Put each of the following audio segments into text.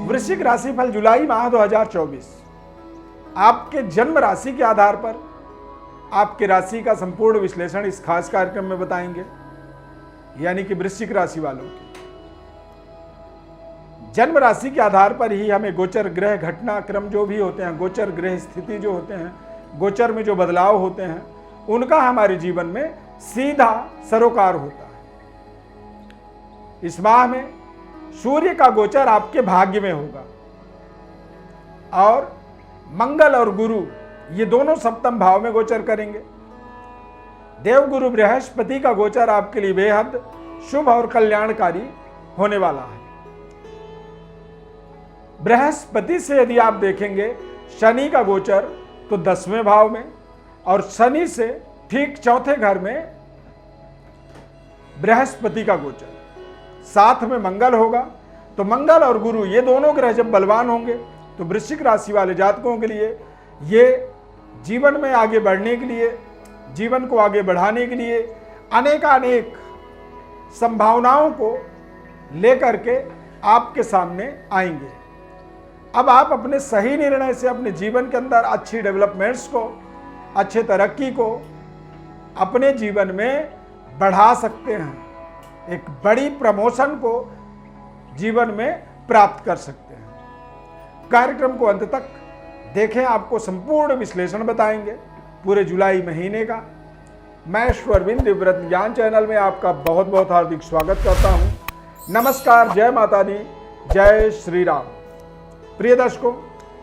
वृश्चिक राशि फल जुलाई माह 2024 आपके जन्म राशि के आधार पर आपके राशि का संपूर्ण विश्लेषण इस खास कार्यक्रम में बताएंगे। यानी कि वृश्चिक राशि वालों की जन्म राशि के आधार पर ही हमें गोचर ग्रह घटना क्रम जो भी होते हैं, गोचर ग्रह स्थिति जो होते हैं, गोचर में जो बदलाव होते हैं, उनका हमारे जीवन में सीधा सरोकार होता है। इस माह में सूर्य का गोचर आपके भाग्य में होगा और मंगल और गुरु ये दोनों सप्तम भाव में गोचर करेंगे। देवगुरु बृहस्पति का गोचर आपके लिए बेहद शुभ और कल्याणकारी होने वाला है। बृहस्पति से यदि आप देखेंगे शनि का गोचर तो 10वें भाव में, और शनि से ठीक चौथे घर में बृहस्पति का गोचर, साथ में मंगल होगा। तो मंगल और गुरु ये दोनों ग्रह जब बलवान होंगे तो वृश्चिक राशि वाले जातकों के लिए ये जीवन में आगे बढ़ने के लिए, जीवन को आगे बढ़ाने के लिए अनेकानेक संभावनाओं को लेकर के आपके सामने आएंगे। अब आप अपने सही निर्णय से अपने जीवन के अंदर अच्छी डेवलपमेंट्स को, अच्छे तरक्की को अपने जीवन में बढ़ा सकते हैं। एक बड़ी प्रमोशन को जीवन में प्राप्त कर सकते हैं। कार्यक्रम को अंत तक देखें, आपको संपूर्ण विश्लेषण बताएंगे पूरे जुलाई महीने का। मैं ईश्वरविंद दिव्यव्रत ज्ञान चैनल में आपका बहुत बहुत हार्दिक स्वागत करता हूं। नमस्कार, जय माता दी, जय श्री राम। प्रिय दर्शकों,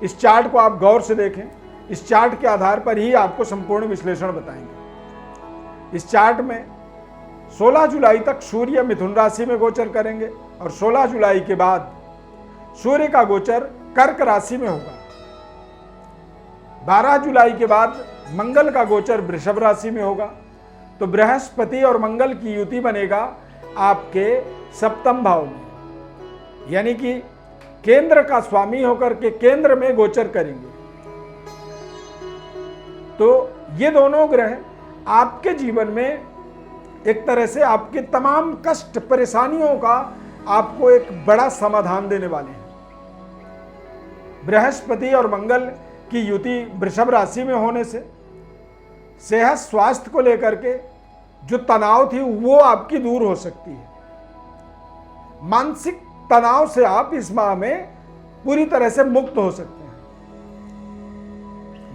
इस चार्ट को आप गौर से देखें। इस चार्ट के आधार पर ही आपको संपूर्ण विश्लेषण बताएंगे। इस चार्ट में 16 जुलाई तक सूर्य मिथुन राशि में गोचर करेंगे और 16 जुलाई के बाद सूर्य का गोचर कर्क राशि में होगा। 12 जुलाई के बाद मंगल का गोचर वृषभ राशि में होगा। तो बृहस्पति और मंगल की युति बनेगा आपके सप्तम भाव में, यानी कि केंद्र का स्वामी होकर के केंद्र में गोचर करेंगे। तो ये दोनों ग्रह आपके जीवन में एक तरह से आपके तमाम कष्ट परेशानियों का आपको एक बड़ा समाधान देने वाले हैं। बृहस्पति और मंगल की युति वृषभ राशि में होने से सेहत स्वास्थ्य को लेकर के जो तनाव थी वो आपकी दूर हो सकती है। मानसिक तनाव से आप इस माह में पूरी तरह से मुक्त हो सकते हैं।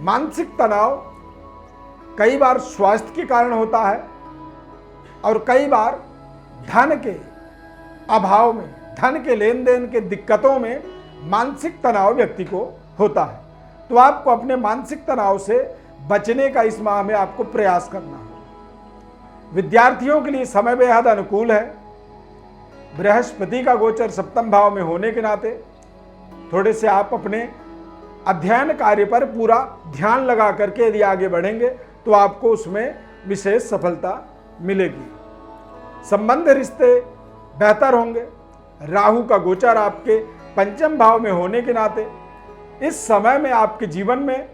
मानसिक तनाव कई बार स्वास्थ्य के कारण होता है और कई बार धन के अभाव में, धन के लेन देन के दिक्कतों में मानसिक तनाव व्यक्ति को होता है। तो आपको अपने मानसिक तनाव से बचने का इस माह में आपको प्रयास करना है। विद्यार्थियों के लिए समय बेहद अनुकूल है। बृहस्पति का गोचर सप्तम भाव में होने के नाते थोड़े से आप अपने अध्ययन कार्य पर पूरा ध्यान लगा करके यदि आगे बढ़ेंगे तो आपको उसमें विशेष सफलता मिलेगी। संबंध रिश्ते बेहतर होंगे। राहु का गोचर आपके पंचम भाव में होने के नाते इस समय में आपके जीवन में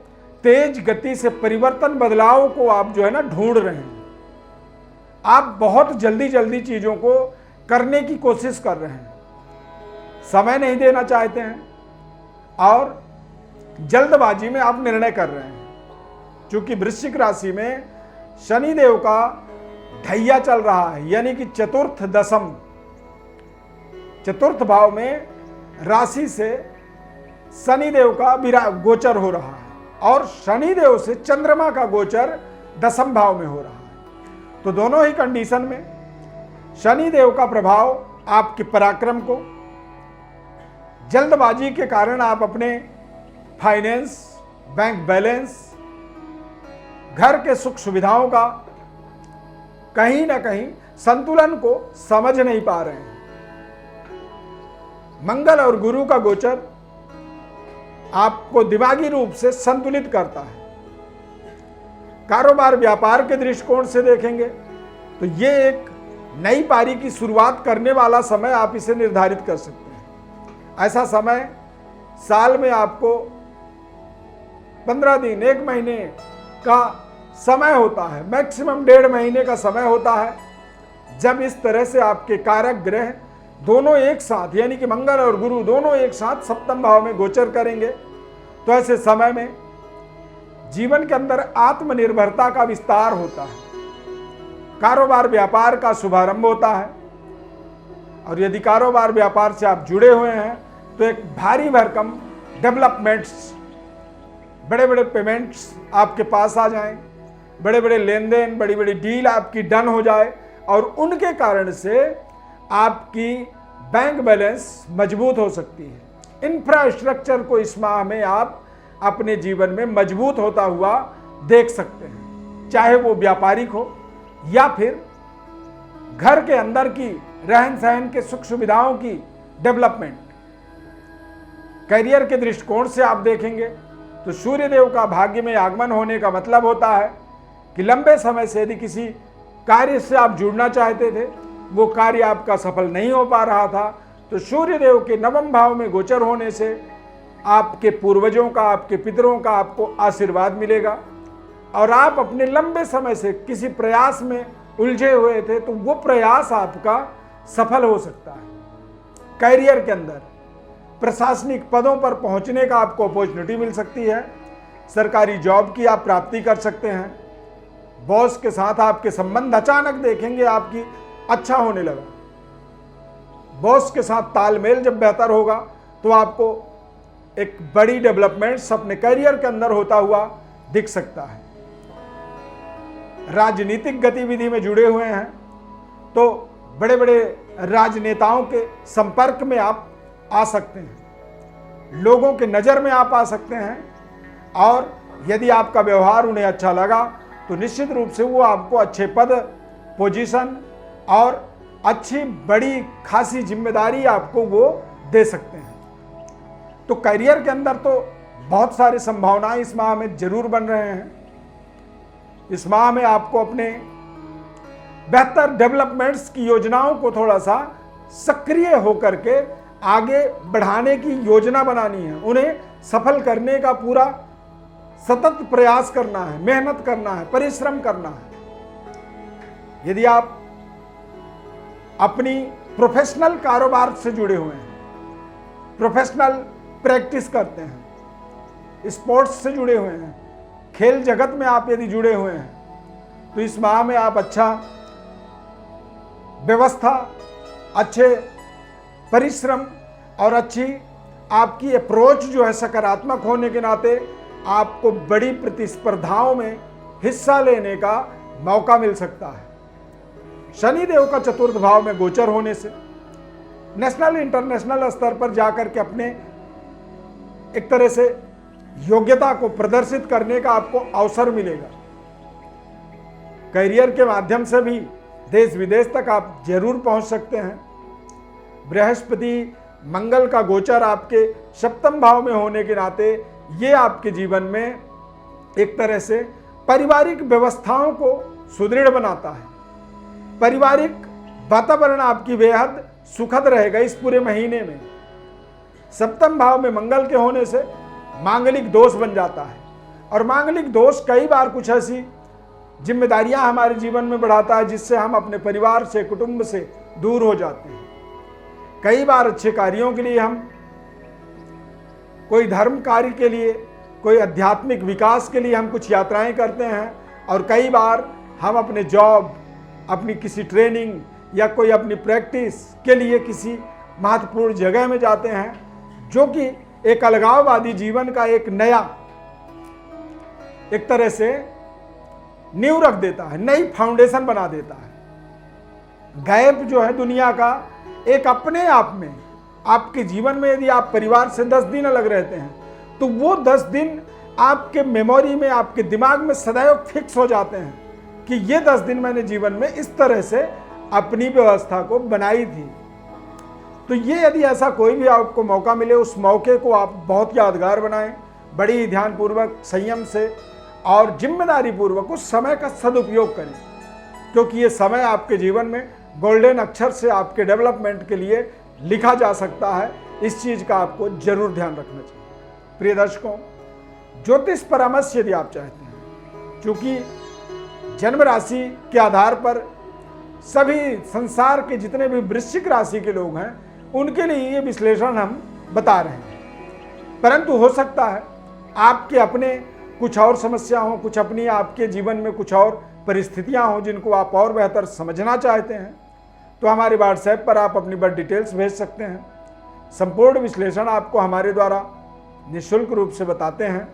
तेज गति से परिवर्तन, बदलाव को आप जो है ना ढूंढ रहे हैं। आप बहुत जल्दी जल्दी चीजों को करने की कोशिश कर रहे हैं, समय नहीं देना चाहते हैं और जल्दबाजी में आप निर्णय कर रहे हैं। क्योंकि वृश्चिक राशि में शनि देव का ढैया चल रहा है, यानी कि चतुर्थ दशम, चतुर्थ भाव में राशि से शनि देव का गोचर हो रहा है और शनि देव से चंद्रमा का गोचर दशम भाव में हो रहा है। तो दोनों ही कंडीशन में शनि देव का प्रभाव आपके पराक्रम को, जल्दबाजी के कारण आप अपने फाइनेंस, बैंक बैलेंस, घर के सुख सुविधाओं का कहीं ना कहीं संतुलन को समझ नहीं पा रहे हैं। मंगल और गुरु का गोचर आपको दिमागी रूप से संतुलित करता है। कारोबार व्यापार के दृष्टिकोण से देखेंगे तो ये एक नई पारी की शुरुआत करने वाला समय आप इसे निर्धारित कर सकते हैं। ऐसा समय साल में आपको 15 दिन, 1 महीने का समय होता है, मैक्सिमम 1.5 महीने का समय होता है, जब इस तरह से आपके कारक ग्रह दोनों एक साथ, यानी कि मंगल और गुरु दोनों एक साथ सप्तम भाव में गोचर करेंगे, तो ऐसे समय में जीवन के अंदर आत्मनिर्भरता का विस्तार होता है, कारोबार व्यापार का शुभारंभ होता है। और यदि कारोबार व्यापार से आप जुड़े हुए हैं तो एक भारी भरकम डेवलपमेंट्स, बड़े बड़े पेमेंट्स आपके पास आ जाएं, बड़े बड़े लेन देन, बड़ी बड़ी डील आपकी डन हो जाए और उनके कारण से आपकी बैंक बैलेंस मजबूत हो सकती है। इंफ्रास्ट्रक्चर को इस माह में आप अपने जीवन में मजबूत होता हुआ देख सकते हैं, चाहे वो व्यापारिक हो या फिर घर के अंदर की रहन सहन के सुख सुविधाओं की डेवलपमेंट। करियर के दृष्टिकोण से आप देखेंगे तो सूर्यदेव का भाग्य में आगमन होने का मतलब होता है कि लंबे समय से यदि किसी कार्य से आप जुड़ना चाहते थे, वो कार्य आपका सफल नहीं हो पा रहा था, तो सूर्यदेव के नवम भाव में गोचर होने से आपके पूर्वजों का, आपके पितरों का आपको आशीर्वाद मिलेगा और आप अपने लंबे समय से किसी प्रयास में उलझे हुए थे तो वो प्रयास आपका सफल हो सकता है। करियर के अंदर प्रशासनिक पदों पर पहुंचने का आपको अपॉर्चुनिटी मिल सकती है, सरकारी जॉब की आप प्राप्ति कर सकते हैं, बॉस के साथ आपके संबंध अचानक देखेंगे आपकी अच्छा होने लगा, बॉस के साथ तालमेल जब बेहतर होगा तो आपको एक बड़ी डेवलपमेंट्स अपने करियर के अंदर होता हुआ दिख सकता है। राजनीतिक गतिविधि में जुड़े हुए हैं तो बड़े बड़े राजनेताओं के संपर्क में आप आ सकते हैं, लोगों के नज़र में आप आ सकते हैं और यदि आपका व्यवहार उन्हें अच्छा लगा तो निश्चित रूप से वो आपको अच्छे पद, पोजीशन और अच्छी बड़ी खासी जिम्मेदारी आपको वो दे सकते हैं। तो करियर के अंदर तो बहुत सारी संभावनाएं इस माह में जरूर बन रहे हैं। इस माह में आपको अपने बेहतर डेवलपमेंट्स की योजनाओं को थोड़ा सा सक्रिय होकर के आगे बढ़ाने की योजना बनानी है, उन्हें सफल करने का पूरा सतत प्रयास करना है, मेहनत करना है, परिश्रम करना है। यदि आप अपनी प्रोफेशनल कारोबार से जुड़े हुए हैं, प्रोफेशनल प्रैक्टिस करते हैं, स्पोर्ट्स से जुड़े हुए हैं, खेल जगत में आप यदि जुड़े हुए हैं तो इस माह में आप अच्छा व्यवस्था, अच्छे परिश्रम और अच्छी आपकी अप्रोच जो है सकारात्मक होने के नाते आपको बड़ी प्रतिस्पर्धाओं में हिस्सा लेने का मौका मिल सकता है। शनिदेव का चतुर्थ भाव में गोचर होने से नेशनल इंटरनेशनल स्तर पर जाकर के अपने एक तरह से योग्यता को प्रदर्शित करने का आपको अवसर मिलेगा। करियर के माध्यम से भी देश विदेश तक आप जरूर पहुंच सकते हैं। बृहस्पति मंगल का गोचर आपके सप्तम भाव में होने के नाते ये आपके जीवन में एक तरह से पारिवारिक व्यवस्थाओं को सुदृढ़ बनाता है। पारिवारिक वातावरण आपकी बेहद सुखद रहेगा इस पूरे महीने में। सप्तम भाव में मंगल के होने से मांगलिक दोष बन जाता है और मांगलिक दोष कई बार कुछ ऐसी जिम्मेदारियां हमारे जीवन में बढ़ाता है जिससे हम अपने परिवार से, कुटुंब से दूर हो जाते हैं। कई बार अच्छे कार्यों के लिए हम कोई धर्म कार्य के लिए, कोई आध्यात्मिक विकास के लिए हम कुछ यात्राएं करते हैं और कई बार हम अपने जॉब, अपनी किसी ट्रेनिंग या कोई अपनी प्रैक्टिस के लिए किसी महत्वपूर्ण जगह में जाते हैं जो कि एक अलगाववादी जीवन का एक नया एक तरह से नींव रख देता है, नई फाउंडेशन बना देता है। गैप जो है दुनिया का एक अपने आप में आपके जीवन में यदि आप परिवार से 10 दिन अलग रहते हैं तो वो 10 दिन आपके मेमोरी में, आपके दिमाग में सदैव फिक्स हो जाते हैं कि ये 10 दिन मैंने जीवन में इस तरह से अपनी व्यवस्था को बनाई थी। तो ये यदि ऐसा कोई भी आपको मौका मिले, उस मौके को आप बहुत यादगार बनाएं, बड़ी ध्यानपूर्वक, संयम से और जिम्मेदारी पूर्वक उस समय का सदुपयोग करें, क्योंकि ये समय आपके जीवन में गोल्डन अक्षर से आपके डेवलपमेंट के लिए लिखा जा सकता है। इस चीज़ का आपको जरूर ध्यान रखना चाहिए। प्रिय दर्शकों, ज्योतिष परामर्श यदि आप चाहते हैं, क्योंकि जन्म राशि के आधार पर सभी संसार के जितने भी वृश्चिक राशि के लोग हैं उनके लिए ये विश्लेषण हम बता रहे हैं। परंतु हो सकता है आपके अपने कुछ और समस्या हो, कुछ अपनी आपके जीवन में कुछ और परिस्थितियां हो जिनको आप और बेहतर समझना चाहते हैं, तो हमारे व्हाट्सएप पर आप अपनी बर्थ डिटेल्स भेज सकते हैं। संपूर्ण विश्लेषण आपको हमारे द्वारा निःशुल्क रूप से बताते हैं।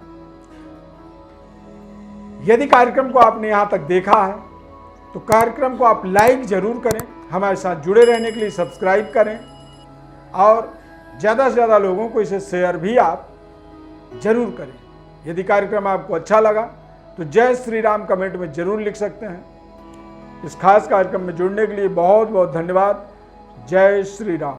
यदि कार्यक्रम को आपने यहाँ तक देखा है तो कार्यक्रम को आप लाइक जरूर करें, हमारे साथ जुड़े रहने के लिए सब्सक्राइब करें और ज़्यादा से ज़्यादा लोगों को इसे शेयर भी आप जरूर करें। यदि कार्यक्रम आपको अच्छा लगा तो जय श्री राम कमेंट में जरूर लिख सकते हैं। इस खास कार्यक्रम में जुड़ने के लिए बहुत बहुत धन्यवाद। जय श्री राम।